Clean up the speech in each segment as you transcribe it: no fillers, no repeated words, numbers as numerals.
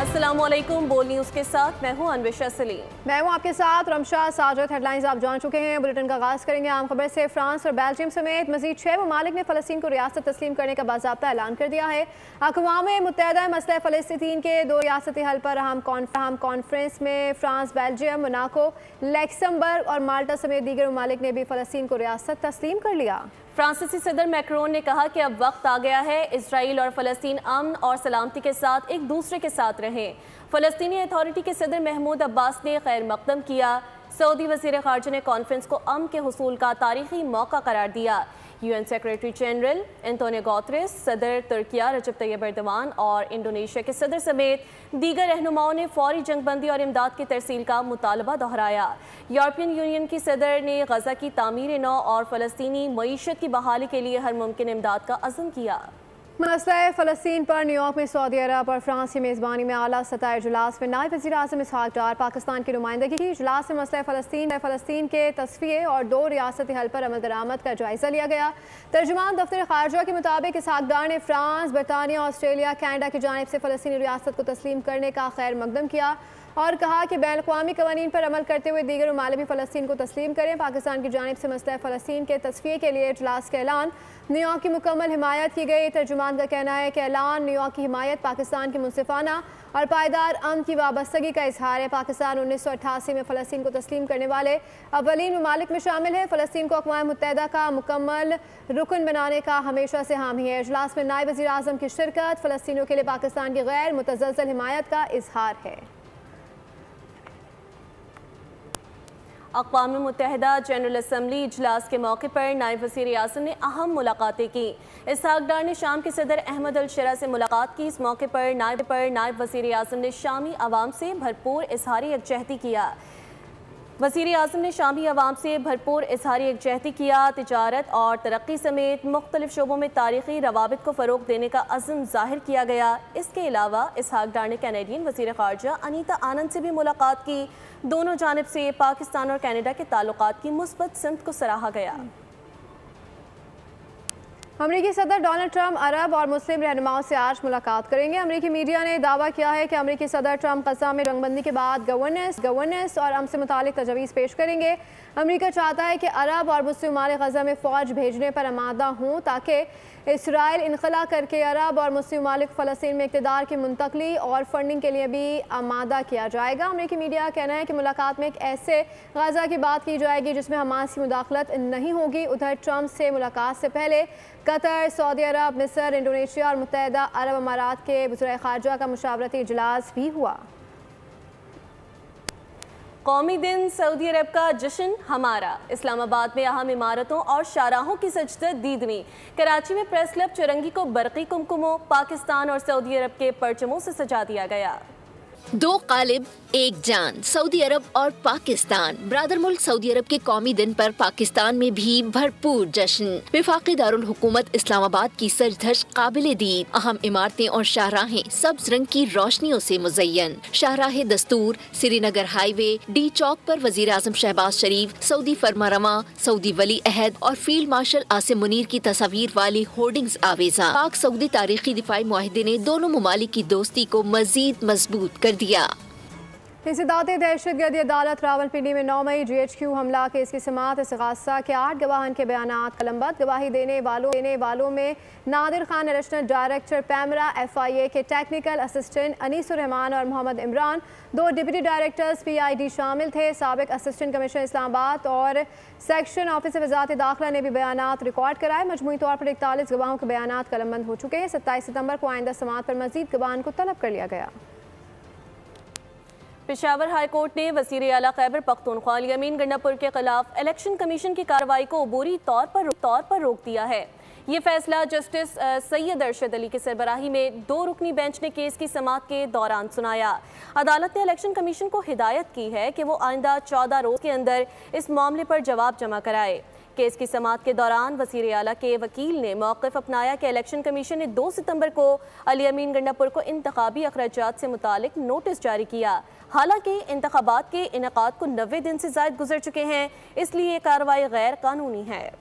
अस्सलामुअलैकुम। बोल न्यूज़ के साथ मैं हूं अनविशा सलीम। मैं हूं आपके साथ रमशा साजद। हेडलाइंस आप जान चुके हैं। बुलेटिन का आगाज़ करेंगे आम खबर से। फ्रांस और बेल्जियम समेत मजीद 6 ममालिक ने फ़लस्तीन को रियासत तस्लीम करने का बाज़ाब्ता ऐलान कर दिया है। अक़वाम मुत्तहिदा मसला फ़लस्तीन के 2 रियासती हल पर अहम कॉन्फ्रेंस में फ्रांस, बेल्जियम, मोनाको, लक्समबर्ग और माल्टा समेत दीगर ममालिक ने भी फ़लस्तीन को रियासत तस्लीम कर लिया। फ्रांसीसी सदर मैक्रोन ने कहा कि अब वक्त आ गया है इसराइल और फ़लस्तीन अमन और सलामती के साथ एक दूसरे के साथ रहें। फ़लस्तीनी अथॉरिटी के सदर महमूद अब्बास ने खैर मकदम किया। सऊदी वज़ीर ख़ारजा ने कॉन्फ्रेंस को अमन के हुसूल का तारीखी मौका करार दिया। UN secretary general Antonio Guterres, सदर तुर्किया रजब तैयब एर्दोगान और इंडोनेशिया के सदर समेत दीगर रहनुमाओं ने फौरी जंगबंदी और इमदाद की तरसील का मुतालबा दोहराया। यूरोपियन यूनियन की सदर ने गजा की तामीर नौ और फ़लस्तीनी मईशत की बहाली के लिए हर मुमकिन इमदाद का अज़्म किया। मसला फ़लस्तीन पर न्यूयॉर्क में सऊदी अरब और फ्रांस की मेज़बानी में आला सतह इजलास में नायब वज़ीर आज़म इसहाक डार पाकिस्तान की नुमाइंदगी की। इजलास में मसला फ़लस्तीन के तस्फ़िये और 2 रियासती हल पर अमल दरामद का जायज़ा लिया गया। तर्जुमान दफ्तर ख़ारजा के मुताबिक इसहाक डार ने फ्रांस, बरतानिया, ऑस्ट्रेलिया, कैनेडा की जानिब से फ़लस्तीनी रियासत को तस्लीम करने का खैर मकदम किया और कहा कि बैन अक़वामी क़वानीन पर अमल करते हुए दीगर ममालिक भी फ़लस्तीन को तस्लीम करें। पाकिस्तान की जानिब से मसला फ़लस्तीन के तस्फ़िये के लिए इजलास का ऐलान, न्यूयॉर्क की मुकम्मल हिमायत की गई। तर्जुमान का कहना है कि ऐलान न्यूयॉर्क की हिमायत पाकिस्तान की मुनसिफाना और पायदार अमन की वाबस्तगी का इजहार है। पाकिस्तान 1988 में फ़लस्तीन को तस्लीम करने वाले अव्वलीन ममालिक में शामिल है। फ़लस्तीन को अक़वाम मुत्तहिदा का मुकम्मल रुकन बनाने का हमेशा से हामी है। इजलास में नायब वज़ीर आज़म की शिरकत फ़लस्तीनियों के लिए पाकिस्तान की गैर मुतज़लज़ल हिमायत का इजहार है। अक़वाम मुत्तहिदा जनरल असम्बली इजलास के मौके पर नायब वज़ीर आज़म ने अहम मुलाकातें की। इसहाक डार ने शाम के सदर अहमद अल शरा से मुलाकात की। इस मौके पर नायब वज़ीर आज़म ने शामी आवाम से भरपूर इज़हारी यकजहती किया। वज़ीर आज़म ने शामी आवाम से भरपूर इज़हारी यकजहती किया। तिजारत और तरक्की समेत मुख्तलिफ शोबों में तारीख़ी रवाबित को फ़रोग़ देने का अज़्म ज़ाहिर किया गया। इसके अलावा इसहाक डार ने कैनेडियन वज़ीर ख़ारजा अनीता आनंद से भी मुलाकात की। दोनों जानिब से पाकिस्तान और कैनेडा के ताल्लुकात की मुस्बत सिमत को सराहा गया। अमरीकी सदर डोनाल्ड ट्रंप अरब और मुस्लिम रहनुमाओं से आज मुलाकात करेंगे। अमरीकी मीडिया ने दावा किया है कि अमरीकी सदर ट्रंप गजा में जंगबंदी के बाद गवर्नेंस और अमन से मुतालिक तजवीज़ पेश करेंगे। अमरीका चाहता है कि अरब और मुस्लिम ममालिक गजा में फ़ौज भेजने पर आमादा हों ताकि इसराइल इनखला करके अरब और मुस्लिम ममालिक फ़लस्तीन में इक़्तिदार की मुंतकली और फंडिंग के लिए भी आमादा किया जाएगा। अमरीकी मीडिया का कहना है कि मुलाकात में एक ऐसे गजा की बात की जाएगी जिसमें हमास की मुदाखलत नहीं होगी। उधर ट्रंप से मुलाकात से पहले कतर, सऊदी अरब, मिस्र, इंडोनेशिया और मुत्तहिदा अरब अमारात के वज़ीर ख़ारजा का मुशावरती इजलास भी हुआ। कौमी दिन सऊदी अरब का जश्न हमारा। इस्लामाबाद में अहम इमारतों और शाहराहों की सजदत दीदनी। कराची में प्रेस क्लब चुरंगी को बरक़ी कुमकुमों, पाकिस्तान और सऊदी अरब के परचमों से सजा दिया गया। 2 कालिब एक जान, सऊदी अरब और पाकिस्तान। ब्रादर मुल्क सऊदी अरब के कौमी दिन पर पाकिस्तान में भी भरपूर जश्न। वफाकी दारुल हुकूमत इस्लामाबाद की सजधज काबिले दीद, अहम इमारतें और शाहराहें सब्ज रंग की रोशनियों से मुज़य्यन। शाहराह दस्तूर, श्रीनगर हाईवे, डी चौक पर वज़ीर आज़म शहबाज शरीफ, सऊदी फरमारवा, सऊदी वली अहद और फील्ड मार्शल आसिम मुनीर की तस्वीर वाली होर्डिंग्स आवेजा। पाक सऊदी तारीखी दिफाई मुआहिदे ने दोनों ममालिक की दोस्ती को मजीद मजबूत कर दिया। इंसदाद दहशतगर्दी अदालत रावलपिंडी में 9 मई GHQ हमला केस की समाअत इस्तिगासा के 8 गवाहान के बयानात कलमबंद। गवाही देने वालों में Nadir Khan additional director PEMRA, FIA के टेक्निकल असिस्टेंट अनीसुर रहमान और Mohammad Imran, 2 deputy directors PID शामिल थे। साबिक असिस्टेंट कमिश्नर इस्लामाबाद और सेक्शन ऑफिस वज़ारत दाखिला ने भी बयानात रिकॉर्ड कराए। मजमूई तौर पर 41 गवाहों के बयानात कलमबंद हो चुके हैं। 27 सितंबर को आइंदा समाअत पर मजीद गवाहान को तलब कर लिया गया। पेशावर हाई कोर्ट ने वज़ीर आला खैबर पख्तूनख्वा अमीन गंडापुर के खिलाफ इलेक्शन कमीशन की कार्रवाई को अबूरी तौर पर रोक दिया है। ये फैसला जस्टिस सैयद अरशद अली की सरबराही में 2 रुकनी बेंच ने केस की समाअत के दौरान सुनाया। अदालत ने इलेक्शन कमीशन को हिदायत की है कि वो आइंदा 14 रोज के अंदर इस मामले पर जवाब जमा कराए। केस की समाअत के दौरान वज़ीर आला के वकील ने मौक़िफ़ अपनाया कि इलेक्शन कमीशन ने 2 सितंबर को अली अमीन गंडापुर को इंतखाबी अखराजात से मुतालिक नोटिस जारी किया। हालांकि इंतखाबात के इनेकाद को 90 दिन से ज़ायद गुजर चुके हैं, इसलिए ये कार्रवाई गैर कानूनी है।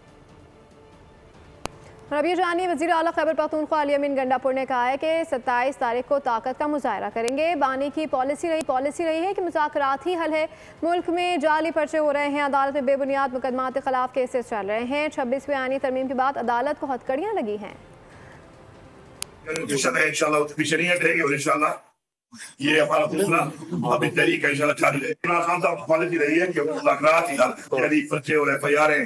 और अब ये जानिए, वज़ीर आला खैबर पख्तूनख्वा अली अमीन गंडापुर ने कहा है कि 27 तारीख को ताकत का मुजाहरा करेंगे। बानी की पॉलिसी रही है कि मुज़ाकरात ही हल है। मुल्क में जाली पर्चे हो रहे हैं, अदालत में बेबुनियाद मुकदमात के खिलाफ केसेस चल रहे हैं। 26वीं आईनी तरमीम के बाद अदालत को हथकड़ियाँ लगी हैं। ये हमारा दूसरा अभी तहरीक है इंशाल्लाह जारी है। इमरान खान साहब की पॉलिसी रही है कि मुज़ाकरात ही हल, यानी पर्चे और एफआईआर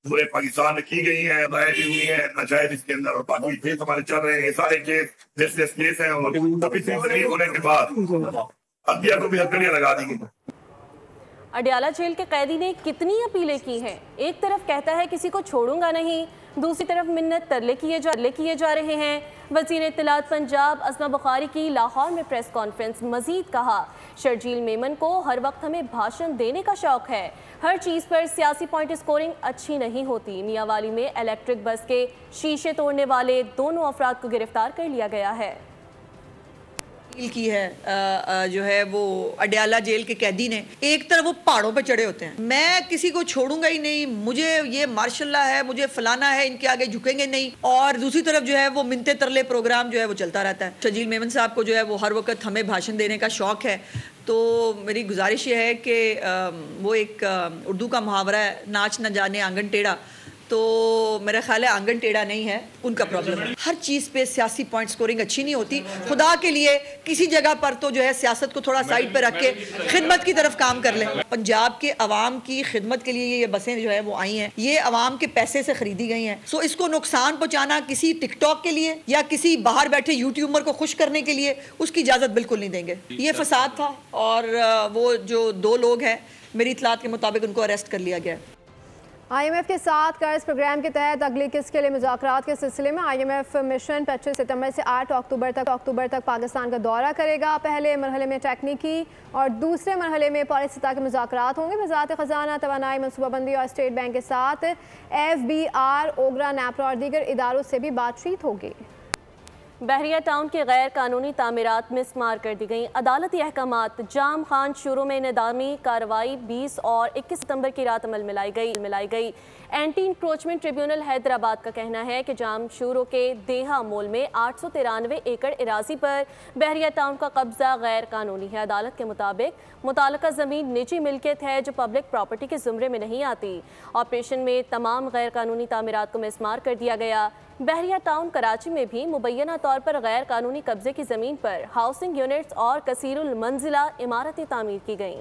पूरे पाकिस्तान में की गई है, दायर की हुई है नजायज इसके अंदर, और बाकी केस हमारे चल रहे हैं, सारे केस हैं। और अभी होने के बाद अदिया को भी हथकड़ियां लगा दी गई। अडयाला जेल के कैदी ने कितनी अपीलें की हैं। एक तरफ कहता है किसी को छोड़ूंगा नहीं, दूसरी तरफ मिन्नत तरले किए जा रहे हैं। वज़ीर इत्तलात पंजाब अस्मा बुखारी की लाहौर में प्रेस कॉन्फ्रेंस। मजीद कहा, शर्जील मेमन को हर वक्त हमें भाषण देने का शौक है, हर चीज़ पर सियासी पॉइंट स्कोरिंग अच्छी नहीं होती। मियांवाली में इलेक्ट्रिक बस के शीशे तोड़ने वाले दोनों अफराद को गिरफ्तार कर लिया गया है। की है जो है वो अडयाला जेल के कैदी ने, एक तरफ वो पहाड़ों पे चढ़े होते हैं, मैं किसी को छोड़ूंगा ही नहीं, मुझे ये मार्शल्ला है, मुझे फलाना है, इनके आगे झुकेंगे नहीं, और दूसरी तरफ जो है वो मिन्नते तरले प्रोग्राम जो है वो चलता रहता है। शर्जील मेमन साहब को जो है वो हर वक्त हमें भाषण देने का शौक है, तो मेरी गुजारिश ये है कि वो एक उर्दू का मुहावरा है, नाच न जाने आंगन टेढ़ा, तो मेरा ख्याल है आंगन टेढ़ा नहीं है, उनका प्रॉब्लम है। हर चीज़ पे सियासी पॉइंट स्कोरिंग अच्छी नहीं होती। खुदा के लिए किसी जगह पर तो जो है सियासत को थोड़ा साइड पे रख के खिदमत की तरफ काम कर लें। पंजाब के अवाम की खिदमत के लिए ये बसें जो है वो आई हैं, ये अवाम के पैसे से खरीदी गई हैं। सो इसको नुकसान पहुँचाना किसी टिकटॉक के लिए या किसी बाहर बैठे यूट्यूबर को खुश करने के लिए, उसकी इजाज़त बिल्कुल नहीं देंगे। ये फसाद था, और वो जो 2 लोग हैं, मेरी इतलात के मुताबिक उनको अरेस्ट कर लिया गया है। IMF के साथ कर्ज प्रोग्राम के तहत अगली किस्त के लिए मुज़ाकरात के सिलसिले में IMF मिशन 25 सितंबर से 8 अक्टूबर तक पाकिस्तान का दौरा करेगा। पहले मरहले में टेक्निकी और दूसरे मरहले में पॉलिसी सतह के मुज़ाकरात होंगे। वज़ारत ख़जाना, तवानाई, मनसूबाबंदी और स्टेट बैंक के साथ FBR, ओगरा, नेपरा और दीगर इदारों से भी बातचीत होगी। बहरिया टाउन के गैर कानूनी तामीरात मिसमार कर दी गई। अदालती अहकामात जाम खान शुरू में निदामी कार्रवाई 20 और 21 सितंबर की रात अमल मिलाई गई। एंटी इंक्रोचमेंट ट्रिब्यूनल हैदराबाद का कहना है कि जाम शुरू के देहा मोल में 893 एकड़ इराजी पर बहरिया टाउन का कब्जा गैर कानूनी है। अदालत के मुताबिक मुताल्लिका ज़मीन निजी मिल्कियत है जो पब्लिक प्रॉपर्टी के ज़ुमरे में नहीं आती। ऑपरेशन में तमाम गैर कानूनी तामीरात को मिसमार कर दिया गया। बहरिया टाउन कराची में भी मुबैना तौर पर गैर कानूनी कब्जे की ज़मीन पर हाउसिंग यूनिट्स और कसीरुल मंजिला इमारतें तामीर की गईं।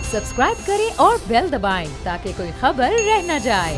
सब्सक्राइब करें और बेल दबाएं ताकि कोई खबर रह न जाए।